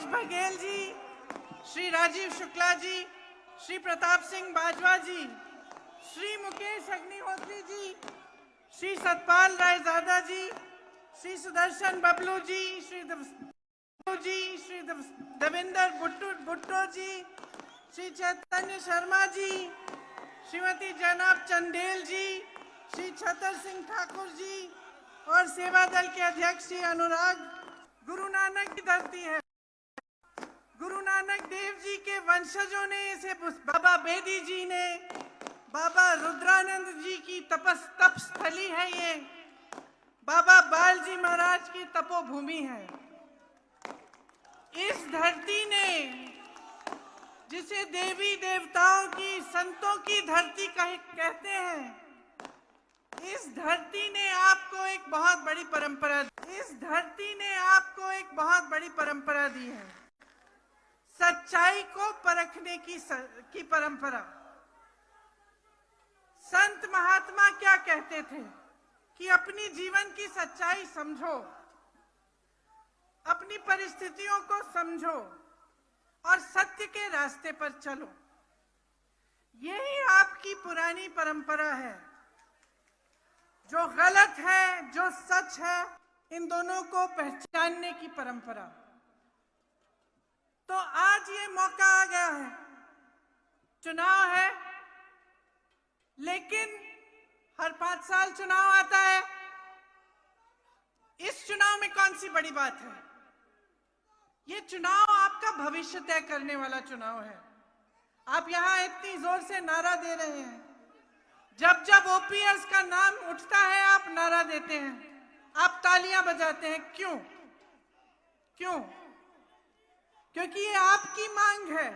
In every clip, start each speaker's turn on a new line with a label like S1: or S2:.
S1: बघेल जी, श्री राजीव शुक्ला जी, श्री प्रताप सिंह बाजवा जी, श्री मुकेश अग्निहोत्री जी, श्री सतपाल रायजादा जी, श्री सुदर्शन बबलू जी, श्री देवेंद्र भुट्टो जी, श्री चैतन्य शर्मा जी, श्रीमती जनाब चंदेल जी, श्री छतर सिंह ठाकुर जी और सेवा दल के अध्यक्ष श्री अनुराग। गुरु नानक की धरती है। गुरु नानक देव जी के वंशजों ने इसे, बाबा बेदी जी ने, बाबा रुद्रानंद जी की तप स्थली है ये, बाबा बाल जी महाराज की तपोभूमि है। इस धरती ने, जिसे देवी देवताओं की, संतों की धरती कहते हैं, इस धरती ने आपको एक बहुत बड़ी परंपरा, इस धरती ने आपको एक बहुत बड़ी परंपरा दी है, सच्चाई को परखने की परंपरा। संत महात्मा क्या कहते थे कि अपनी जीवन की सच्चाई समझो, अपनी परिस्थितियों को समझो और सत्य के रास्ते पर चलो। यही आपकी पुरानी परंपरा है। जो गलत है, जो सच है, इन दोनों को पहचानने की परंपरा। तो आज ये मौका आ गया है, चुनाव है, लेकिन हर 5 साल चुनाव आता है। इस चुनाव में कौन सी बड़ी बात है? ये चुनाव आपका भविष्य तय करने वाला चुनाव है। आप यहां इतनी जोर से नारा दे रहे हैं, जब जब ओपीएस का नाम उठता है आप नारा देते हैं, आप तालियां बजाते हैं। क्यों? क्यों? क्योंकि ये आपकी मांग है,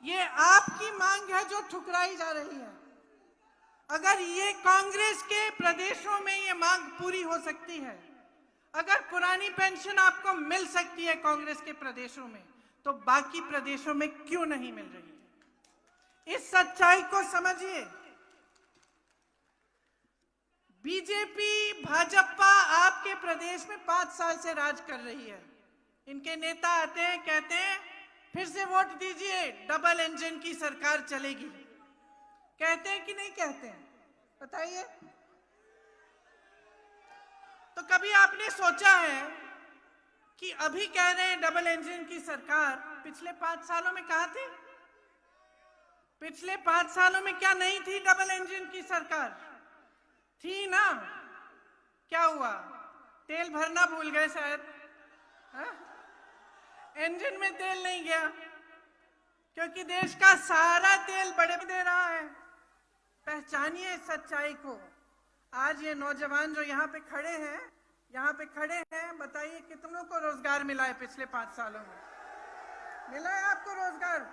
S1: ये आपकी मांग है जो ठुकराई जा रही है। अगर ये कांग्रेस के प्रदेशों में ये मांग पूरी हो सकती है, अगर पुरानी पेंशन आपको मिल सकती है कांग्रेस के प्रदेशों में, तो बाकी प्रदेशों में क्यों नहीं मिल रही है? इस सच्चाई को समझिए। बीजेपी, भाजपा आपके प्रदेश में 5 साल से राज कर रही है। इनके नेता आते हैं, कहते हैं फिर से वोट दीजिए, डबल इंजन की सरकार चलेगी। कहते हैं कि नहीं कहते हैं? बताइए। तो कभी आपने सोचा है कि अभी कह रहे हैं डबल इंजन की सरकार, पिछले 5 सालों में कहां थी? पिछले 5 सालों में क्या नहीं थी डबल इंजन की सरकार? थी ना। क्या हुआ? तेल भरना भूल गए शायद। इंजन में तेल नहीं गया, क्योंकि देश का सारा तेल बड़े दे रहा है। पहचानिए सच्चाई को। आज ये नौजवान जो यहाँ पे खड़े हैं, बताइए कितनों को रोजगार मिला है पिछले 5 सालों में? मिला है आपको रोजगार?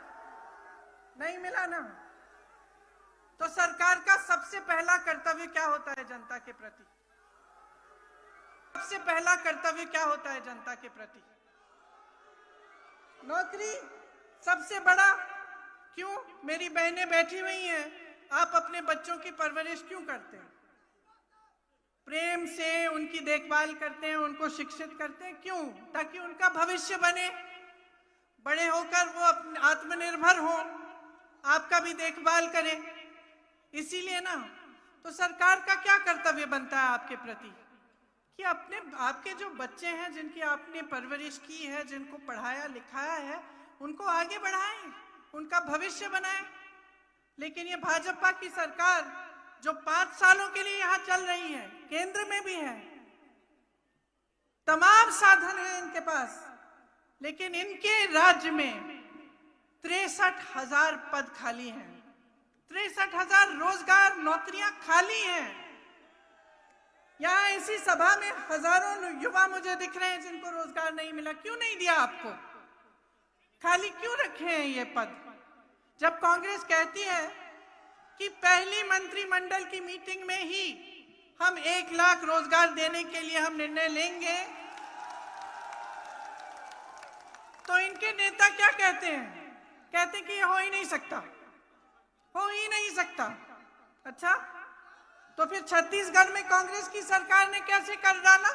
S1: नहीं मिला ना। तो सरकार का सबसे पहला कर्तव्य क्या होता है जनता के प्रति? सबसे पहला कर्तव्य क्या होता है जनता के प्रति? नौकरी सबसे बड़ा। क्यों? मेरी बहनें बैठी हुई हैं, आप अपने बच्चों की परवरिश क्यों करते हैं? प्रेम से उनकी देखभाल करते हैं, उनको शिक्षित करते हैं। क्यों? ताकि उनका भविष्य बने, बड़े होकर वो आत्मनिर्भर हो, आपका भी देखभाल करें। इसीलिए ना। तो सरकार का क्या कर्तव्य बनता है आपके प्रति कि आपके जो बच्चे हैं, जिनकी आपने परवरिश की है, जिनको पढ़ाया लिखाया है, उनको आगे बढ़ाएं, उनका भविष्य बनाएं। लेकिन ये भाजपा की सरकार जो 5 सालों के लिए यहां चल रही है, केंद्र में भी है, तमाम साधन है इनके पास, लेकिन इनके राज्य में 63,000 पद खाली हैं। 63,000 रोजगार, नौकरियां खाली हैं। यहाँ इसी सभा में हजारों युवा मुझे दिख रहे हैं जिनको रोजगार नहीं मिला। क्यों नहीं दिया आपको? खाली क्यों रखे हैं ये पद? जब कांग्रेस कहती है कि पहली मंत्रिमंडल की मीटिंग में ही हम 1 लाख रोजगार देने के लिए हम निर्णय लेंगे, तो इनके नेता क्या कहते हैं? कहते हैं कि ये हो ही नहीं सकता, हो ही नहीं सकता। अच्छा, तो फिर छत्तीसगढ़ में कांग्रेस की सरकार ने कैसे कर डाला?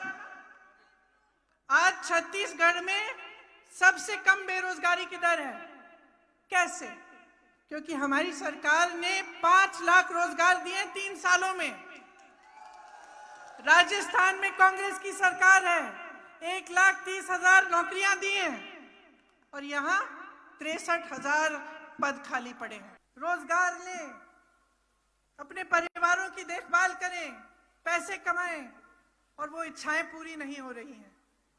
S1: आज छत्तीसगढ़ में सबसे कम बेरोजगारी की दर है। कैसे? क्योंकि हमारी सरकार ने 5 लाख रोजगार दिए 3 सालों में। राजस्थान में कांग्रेस की सरकार है, 1,30,000 नौकरियां दी हैं और यहाँ 63,000 पद खाली पड़े हैं। रोजगार लें, अपने परिवारों की देखभाल करें, पैसे कमाएं और वो इच्छाएं पूरी नहीं हो रही हैं,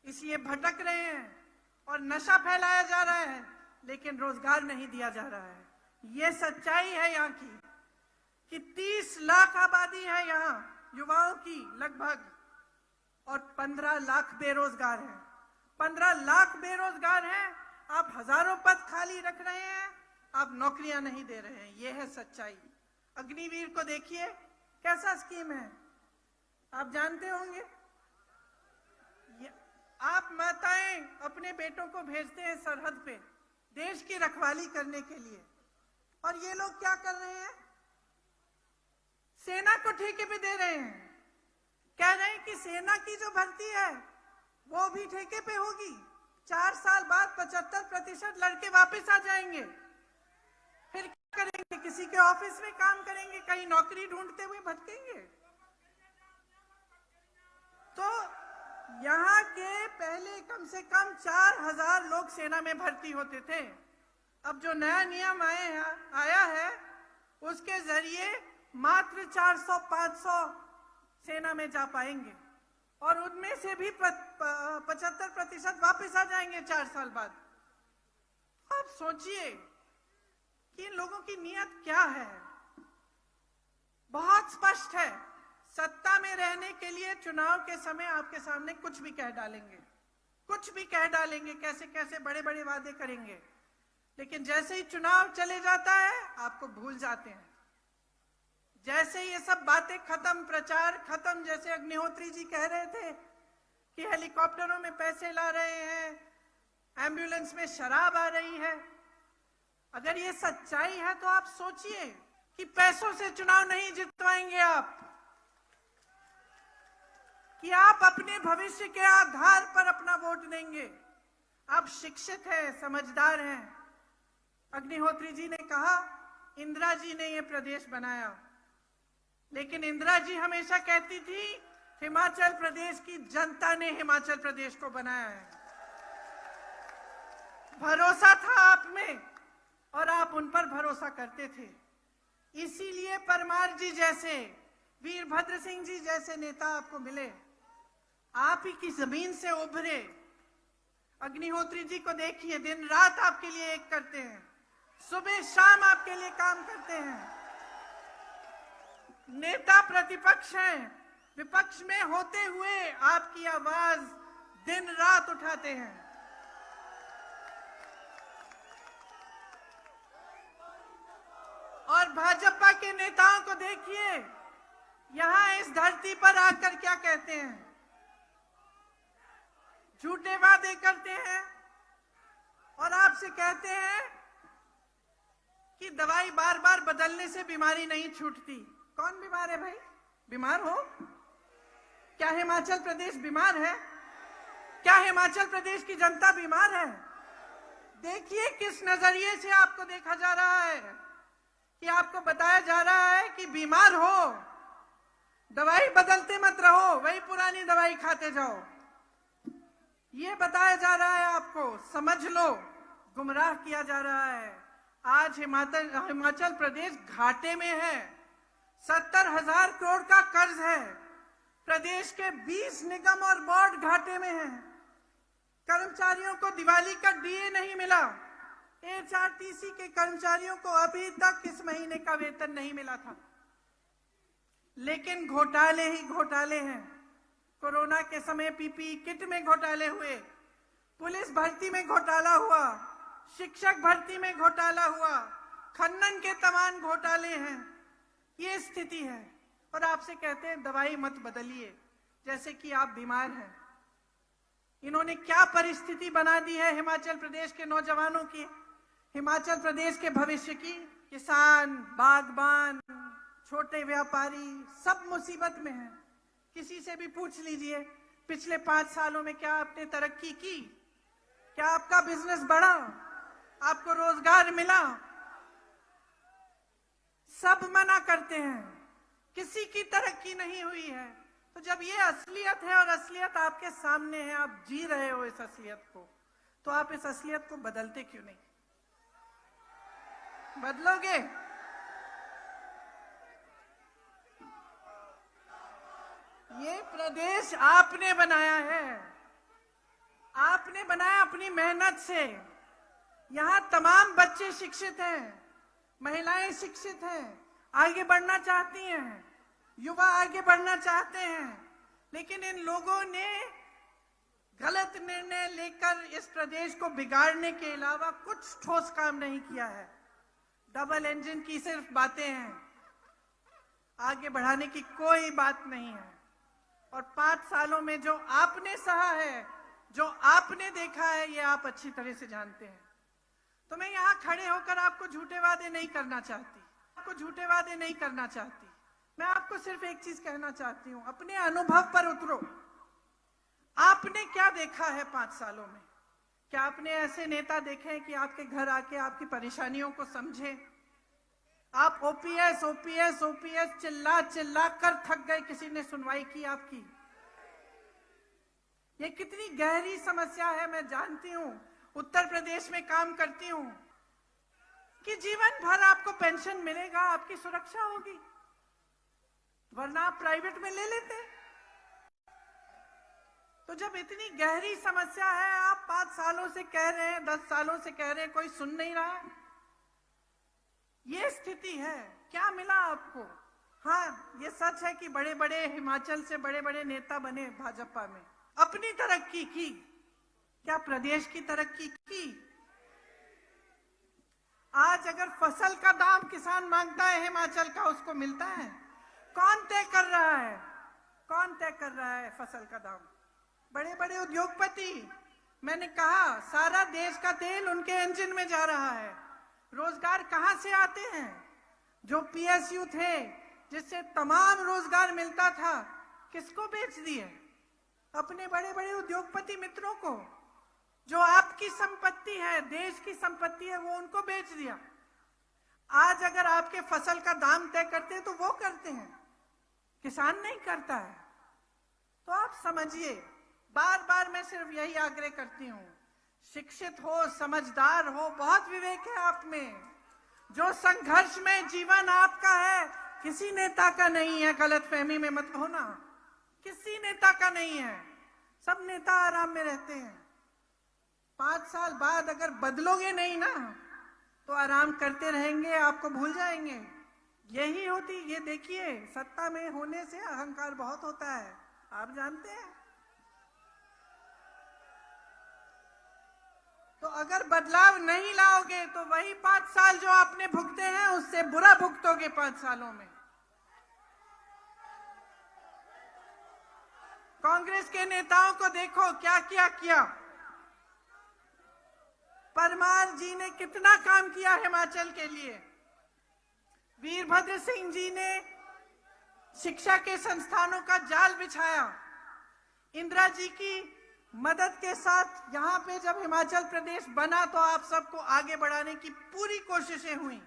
S1: इसलिए भटक रहे हैं और नशा फैलाया जा रहा है, लेकिन रोजगार नहीं दिया जा रहा है। ये सच्चाई है यहाँ की कि 30 लाख आबादी है यहाँ युवाओं की लगभग, और 15 लाख बेरोजगार हैं। 15 लाख बेरोजगार हैं, आप हजारों पद खाली रख रहे हैं, आप नौकरियां नहीं दे रहे हैं। ये है सच्चाई। अग्निवीर को देखिए, कैसा स्कीम है, आप जानते होंगे। आप माताएं अपने बेटों को भेजते हैं सरहद पे देश की रखवाली करने के लिए, और ये लोग क्या कर रहे हैं? सेना को ठेके पे दे रहे हैं। कह रहे हैं कि सेना की जो भर्ती है वो भी ठेके पे होगी, 4 साल बाद 75% लड़के वापस आ जाएंगे। फिर क्या करेंगे? किसी के ऑफिस में काम करेंगे, कहीं नौकरी ढूंढते हुए भटकेंगे। तो यहाँ के पहले कम से कम 4,000 लोग सेना में भर्ती होते थे। अब जो नया नियम आया है उसके जरिए मात्र 400-500 सेना में जा पाएंगे, और उनमें से भी 75% वापस आ जाएंगे 4 साल बाद। आप सोचिए कि इन लोगों की नीयत क्या है। बहुत स्पष्ट है, सत्ता में रहने के लिए चुनाव के समय आपके सामने कुछ भी कह डालेंगे, कुछ भी कह डालेंगे, कैसे कैसे बड़े बड़े वादे करेंगे, लेकिन जैसे ही चुनाव चले जाता है आपको भूल जाते हैं। जैसे ये सब बातें खत्म, प्रचार खत्म, जैसे अग्निहोत्री जी कह रहे थे कि हेलीकॉप्टरों में पैसे ला रहे हैं, एम्बुलेंस में शराब आ रही है। अगर ये सच्चाई है तो आप सोचिए कि पैसों से चुनाव नहीं जितवाएंगे आप, कि आप अपने भविष्य के आधार पर अपना वोट देंगे। आप शिक्षित हैं, समझदार हैं। अग्निहोत्री जी ने कहा इंदिरा जी ने ये प्रदेश बनाया, लेकिन इंदिरा जी हमेशा कहती थी हिमाचल प्रदेश की जनता ने हिमाचल प्रदेश को बनाया है। भरोसा था आप में और आप उन पर भरोसा करते थे। इसीलिए परमार जी जैसे, वीरभद्र सिंह जी जैसे नेता आपको मिले, आप ही की जमीन से उभरे। अग्निहोत्री जी को देखिए, दिन रात आपके लिए एक करते हैं, सुबह शाम आपके लिए काम करते हैं। नेता प्रतिपक्ष हैं, विपक्ष में होते हुए आपकी आवाज दिन रात उठाते हैं। और भाजपा के नेताओं को देखिए, यहां इस धरती पर आकर क्या कहते हैं, झूठे वादे करते हैं और आपसे कहते हैं कि दवाई बार बार बदलने से बीमारी नहीं छूटती। कौन बीमार है भाई? बीमार हो? क्या हिमाचल प्रदेश बीमार है? क्या हिमाचल प्रदेश की जनता बीमार है? देखिए किस नजरिए से आपको देखा जा रहा है, कि आपको बताया जा रहा है कि बीमार हो, दवाई बदलते मत रहो, वही पुरानी दवाई खाते जाओ। ये बताया जा रहा है आपको, समझ लो, गुमराह किया जा रहा है। आज हिमाचल प्रदेश घाटे में है, 70,000 करोड़ का कर्ज है। प्रदेश के 20 निगम और बोर्ड घाटे में हैं। कर्मचारियों को दिवाली का डीए नहीं मिला। एचआरटीसी के कर्मचारियों को अभी तक इस महीने का वेतन नहीं मिला था। लेकिन घोटाले ही घोटाले हैं। कोरोना के समय पीपीई किट में घोटाले हुए, पुलिस भर्ती में घोटाला हुआ, शिक्षक भर्ती में घोटाला हुआ, खनन के तमाम घोटाले हैं। ये स्थिति है और आपसे कहते हैं दवाई मत बदलिए, जैसे कि आप बीमार हैं। इन्होंने क्या परिस्थिति बना दी है हिमाचल प्रदेश के नौजवानों की, हिमाचल प्रदेश के भविष्य की। किसान, बागबान, छोटे व्यापारी सब मुसीबत में हैं। किसी से भी पूछ लीजिए पिछले 5 सालों में क्या आपने तरक्की की? क्या आपका बिजनेस बढ़ा? आपको रोजगार मिला? सब मना करते हैं, किसी की तरक्की नहीं हुई है। तो जब ये असलियत है और असलियत आपके सामने है, आप जी रहे हो इस असलियत को, तो आप इस असलियत को बदलते क्यों नहीं? बदलोगे? ये प्रदेश आपने बनाया है, आपने बनाया अपनी मेहनत से। यहाँ तमाम बच्चे शिक्षित हैं, महिलाएं शिक्षित हैं, आगे बढ़ना चाहती हैं, युवा आगे बढ़ना चाहते हैं, लेकिन इन लोगों ने गलत निर्णय लेकर इस प्रदेश को बिगाड़ने के अलावा कुछ ठोस काम नहीं किया है। डबल इंजन की सिर्फ बातें हैं, आगे बढ़ाने की कोई बात नहीं है। और 5 सालों में जो आपने सहा है, जो आपने देखा है, ये आप अच्छी तरह से जानते हैं। तो मैं यहाँ खड़े होकर आपको झूठे वादे नहीं करना चाहती, आपको झूठे वादे नहीं करना चाहती। मैं आपको सिर्फ एक चीज कहना चाहती हूँ, अपने अनुभव पर उतरो। आपने क्या देखा है 5 सालों में? क्या आपने ऐसे नेता देखे हैं कि आपके घर आके आपकी परेशानियों को समझे? आप ओपीएस ओपीएस ओपीएस चिल्ला चिल्ला कर थक गए, किसी ने सुनवाई की आपकी? ये कितनी गहरी समस्या है, मैं जानती हूँ। उत्तर प्रदेश में काम करती हूँ कि जीवन भर आपको पेंशन मिलेगा, आपकी सुरक्षा होगी, वरना आप प्राइवेट में ले लेते। तो जब इतनी गहरी समस्या है, आप 5 सालों से कह रहे हैं, 10 सालों से कह रहे हैं, कोई सुन नहीं रहा है। ये स्थिति है। क्या मिला आपको? हाँ, ये सच है कि बड़े बड़े हिमाचल से बड़े बड़े नेता बने भाजपा में, अपनी तरक्की की। क्या प्रदेश की तरक्की की? आज अगर फसल का दाम किसान मांगता है हिमाचल का, उसको मिलता है? कौन तय कर रहा है? कौन तय कर रहा है फसल का दाम? बड़े बड़े उद्योगपति। मैंने कहा सारा देश का तेल उनके इंजन में जा रहा है। रोजगार कहां से आते हैं? जो पीएसयू थे, जिससे तमाम रोजगार मिलता था, किसको बेच दिए? अपने बड़े बड़े उद्योगपति मित्रों को। जो आपकी संपत्ति है, देश की संपत्ति है, वो उनको बेच दिया। आज अगर आपके फसल का दाम तय करते हैं तो वो करते हैं, किसान नहीं करता है। तो आप समझिए, बार बार मैं सिर्फ यही आग्रह करती हूँ, शिक्षित हो, समझदार हो, बहुत विवेक है आप में। जो संघर्ष में जीवन आपका है, किसी नेता का नहीं है, गलतफहमी में मत होना, किसी नेता का नहीं है। सब नेता आराम में रहते हैं। 5 साल बाद अगर बदलोगे नहीं ना, तो आराम करते रहेंगे, आपको भूल जाएंगे। यही होती, ये देखिए, सत्ता में होने से अहंकार बहुत होता है, आप जानते हैं। तो अगर बदलाव नहीं लाओगे तो वही 5 साल जो आपने भुगते हैं, उससे बुरा भुगतोगे 5 सालों में। कांग्रेस के नेताओं को देखो क्या किया। परमार जी ने कितना काम किया हिमाचल के लिए। वीरभद्र सिंह जी ने शिक्षा के संस्थानों का जाल बिछाया। इंदिरा जी की मदद के साथ यहाँ पे जब हिमाचल प्रदेश बना, तो आप सबको आगे बढ़ाने की पूरी कोशिशें हुई।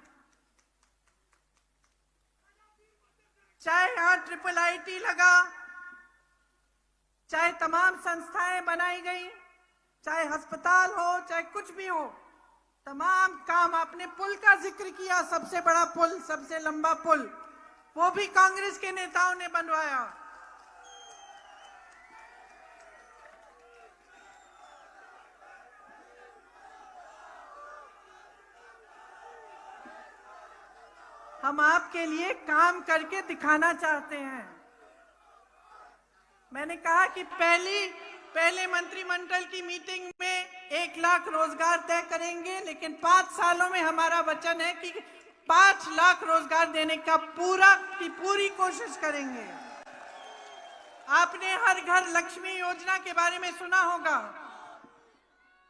S1: चाहे यहाँ IIIT लगा, चाहे तमाम संस्थाएं बनाई गई, चाहे अस्पताल हो, चाहे कुछ भी हो, तमाम काम। आपने पुल का जिक्र किया, सबसे बड़ा पुल, सबसे लंबा पुल, वो भी कांग्रेस के नेताओं ने बनवाया। हम आपके लिए काम करके दिखाना चाहते हैं। मैंने कहा कि पहले मंत्रिमंडल की मीटिंग में 1 लाख रोजगार तय करेंगे, लेकिन 5 सालों में हमारा वचन है कि 5 लाख रोजगार देने का पूरी कोशिश करेंगे। आपने हर घर लक्ष्मी योजना के बारे में सुना होगा।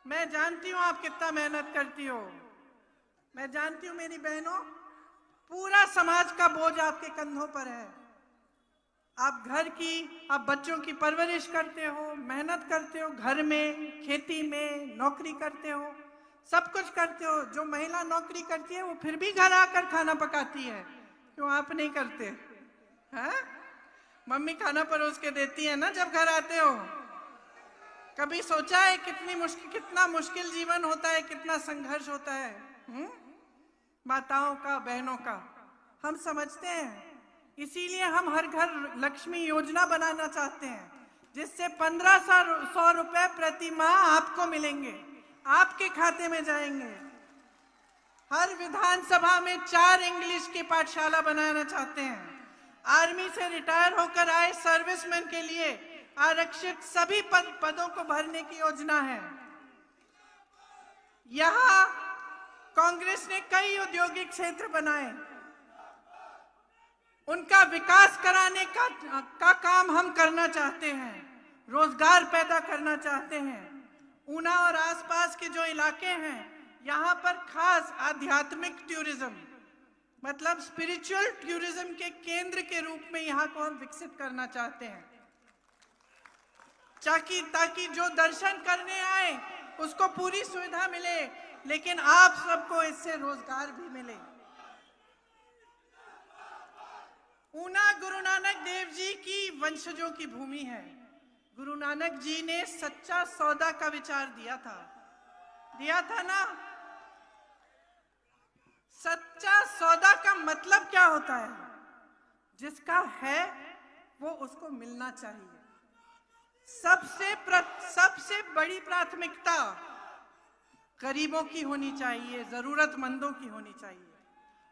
S1: मैं जानती हूं आप कितना मेहनत करती हो। मैं जानती हूं मेरी बहनों, पूरा समाज का बोझ आपके कंधों पर है, आप आप बच्चों की परवरिश करते हो, मेहनत करते हो, घर में, खेती में, नौकरी करते हो, सब कुछ करते हो। जो महिला नौकरी करती है वो फिर भी घर आकर खाना पकाती है, क्यों आप नहीं करते? हाँ, मम्मी खाना परोस के देती है ना जब घर आते हो। कभी सोचा है कितना मुश्किल जीवन होता है, कितना संघर्ष होता है माताओं का, बहनों का? हम समझते हैं, इसीलिए हम हर घर लक्ष्मी योजना बनाना चाहते हैं, जिससे 1500 रुपए प्रति माह आपको मिलेंगे, आपके खाते में जाएंगे। हर विधानसभा में 4 इंग्लिश की पाठशाला बनाना चाहते हैं। आर्मी से रिटायर होकर आए सर्विसमैन के लिए आरक्षित सभी पदों को भरने की योजना है। यहां कांग्रेस ने कई औद्योगिक क्षेत्र बनाए, उनका विकास कराने का काम हम करना चाहते हैं, रोजगार पैदा करना चाहते हैं। ऊना और आसपास के जो इलाके हैं, यहाँ पर खास आध्यात्मिक टूरिज्म, मतलब स्पिरिचुअल टूरिज्म के केंद्र के रूप में यहाँ को हम विकसित करना चाहते हैं, ताकि जो दर्शन करने आए उसको पूरी सुविधा मिले, लेकिन आप सबको इससे रोजगार भी मिले। ऊना गुरु नानक देव जी की वंशजों की भूमि है। गुरु नानक जी ने सच्चा सौदा का विचार दिया था ना? सच्चा सौदा का मतलब क्या होता है? जिसका है वो उसको मिलना चाहिए। सबसे बड़ी प्राथमिकता गरीबों की होनी चाहिए, जरूरतमंदों की होनी चाहिए,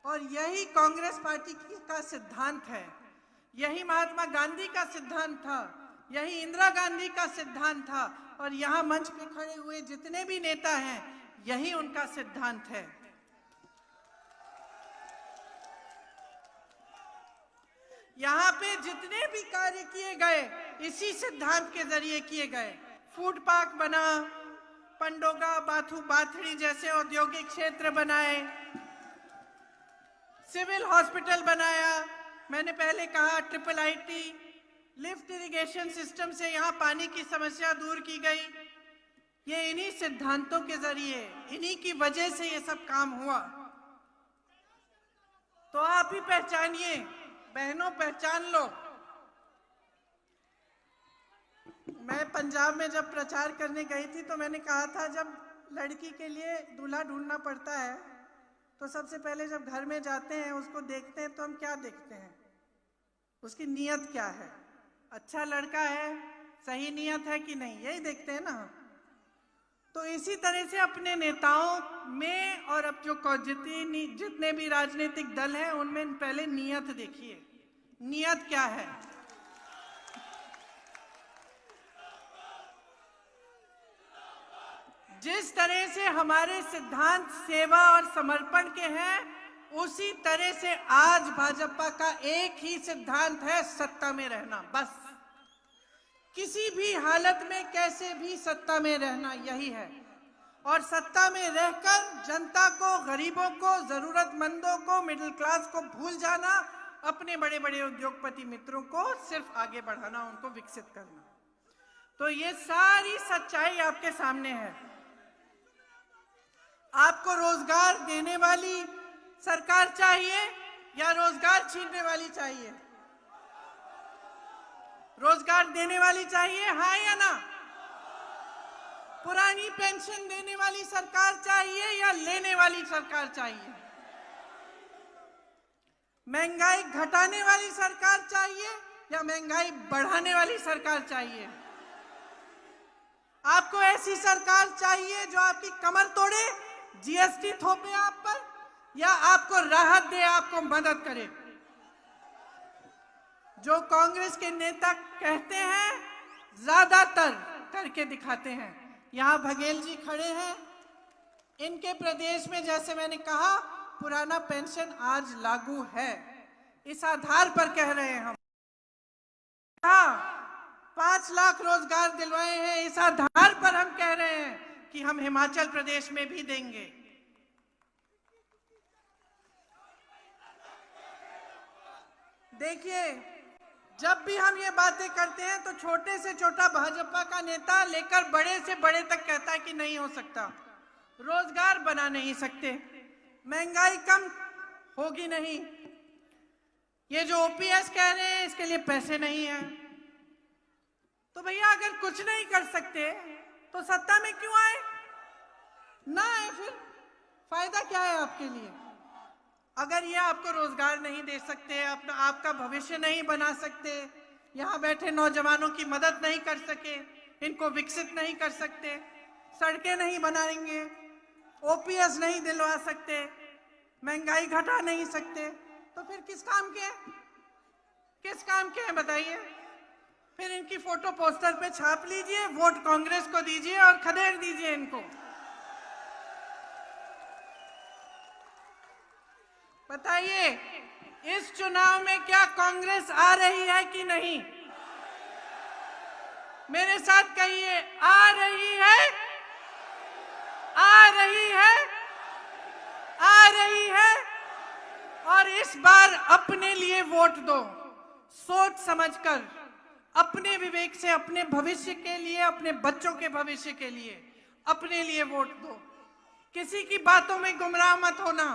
S1: और यही कांग्रेस पार्टी का सिद्धांत है, यही महात्मा गांधी का सिद्धांत था, यही इंदिरा गांधी का सिद्धांत था, और यहाँ मंच पे खड़े हुए जितने भी नेता हैं, यही उनका सिद्धांत है। यहाँ पे जितने भी कार्य किए गए इसी सिद्धांत के जरिए किए गए। फूड पार्क बना, पंडोगा, बाथू, बाथड़ी जैसे औद्योगिक क्षेत्र बनाए, सिविल हॉस्पिटल बनाया, मैंने पहले कहा triple IT, lift irrigation system से यहाँ पानी की समस्या दूर की गई। ये इन्हीं सिद्धांतों के जरिए, इन्हीं की वजह से ये सब काम हुआ। तो आप ही पहचानिए, बहनों पहचान लो। मैं पंजाब में जब प्रचार करने गई थी तो मैंने कहा था, जब लड़की के लिए दूल्हा ढूंढना पड़ता है तो सबसे पहले जब घर में जाते हैं उसको देखते हैं तो हम क्या देखते हैं? उसकी नीयत क्या है? अच्छा लड़का है, सही नीयत है कि नहीं, यही देखते हैं ना। तो इसी तरह से अपने नेताओं में और अब जो जितने भी राजनीतिक दल हैं उनमें पहले नीयत देखिए, नीयत क्या है। जिस तरह से हमारे सिद्धांत सेवा और समर्पण के हैं, उसी तरह से आज भाजपा का एक ही सिद्धांत है, सत्ता में रहना। बस किसी भी हालत में कैसे भी सत्ता में रहना, यही है। और सत्ता में रहकर जनता को, गरीबों को, जरूरतमंदों को, मिडिल क्लास को भूल जाना, अपने बड़े बड़े उद्योगपति मित्रों को सिर्फ आगे बढ़ाना, उनको विकसित करना। तो ये सारी सच्चाई आपके सामने है। आपको रोजगार देने वाली सरकार चाहिए या रोजगार छीनने वाली चाहिए? रोजगार देने वाली चाहिए, हाँ या ना? पुरानी पेंशन देने वाली सरकार चाहिए या लेने वाली सरकार चाहिए? महंगाई घटाने वाली सरकार चाहिए या महंगाई बढ़ाने वाली सरकार चाहिए? आपको ऐसी सरकार चाहिए जो आपकी कमर तोड़े, जीएसटी थोपे आप पर, या आपको राहत दे, आपको मदद करे? जो कांग्रेस के नेता कहते हैं, ज्यादातर करके दिखाते हैं। यहाँ बघेल जी खड़े हैं, इनके प्रदेश में जैसे मैंने कहा पुराना पेंशन आज लागू है, इस आधार पर कह रहे हैं हम। हाँ, 5 लाख रोजगार दिलवाए हैं, इस आधार पर हम कह रहे हैं कि हम हिमाचल प्रदेश में भी देंगे। देखिए, जब भी हम ये बातें करते हैं तो छोटे से छोटा भाजपा का नेता लेकर बड़े से बड़े तक कहता है कि नहीं हो सकता, रोजगार बना नहीं सकते, महंगाई कम होगी नहीं, ये जो ओपीएस कह रहे हैं इसके लिए पैसे नहीं है। तो भैया अगर कुछ नहीं कर सकते तो सत्ता में क्यों आए? ना आए, फिर फायदा क्या है आपके लिए? अगर ये आपको रोजगार नहीं दे सकते, आपका भविष्य नहीं बना सकते, यहाँ बैठे नौजवानों की मदद नहीं कर सके, इनको विकसित नहीं कर सकते, सड़कें नहीं बनाएंगे, ओपीएस नहीं दिलवा सकते, महंगाई घटा नहीं सकते, तो फिर किस काम के हैं? किस काम के हैं बताइए? फिर इनकी फोटो पोस्टर पे छाप लीजिए, वोट कांग्रेस को दीजिए और खदेड़ दीजिए इनको। बताइए इस चुनाव में क्या कांग्रेस आ रही है कि नहीं? मेरे साथ कहिए, आ रही है, आ रही है, आ रही है। और इस बार अपने लिए वोट दो, सोच समझकर, अपने विवेक से, अपने भविष्य के लिए, अपने बच्चों के भविष्य के लिए अपने लिए वोट दो। किसी की बातों में गुमराह मत होना।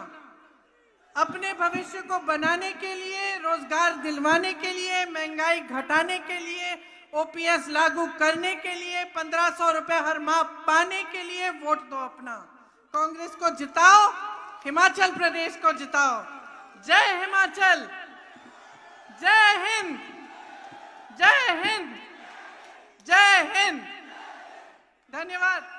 S1: अपने भविष्य को बनाने के लिए, रोजगार दिलवाने के लिए, महंगाई घटाने के लिए, ओपीएस लागू करने के लिए, 1500 रुपए हर माह पाने के लिए वोट दो अपना। कांग्रेस को जिताओ, हिमाचल प्रदेश को जिताओ। जय हिमाचल, जय हिंद, जय हिंद, जय हिंद। धन्यवाद।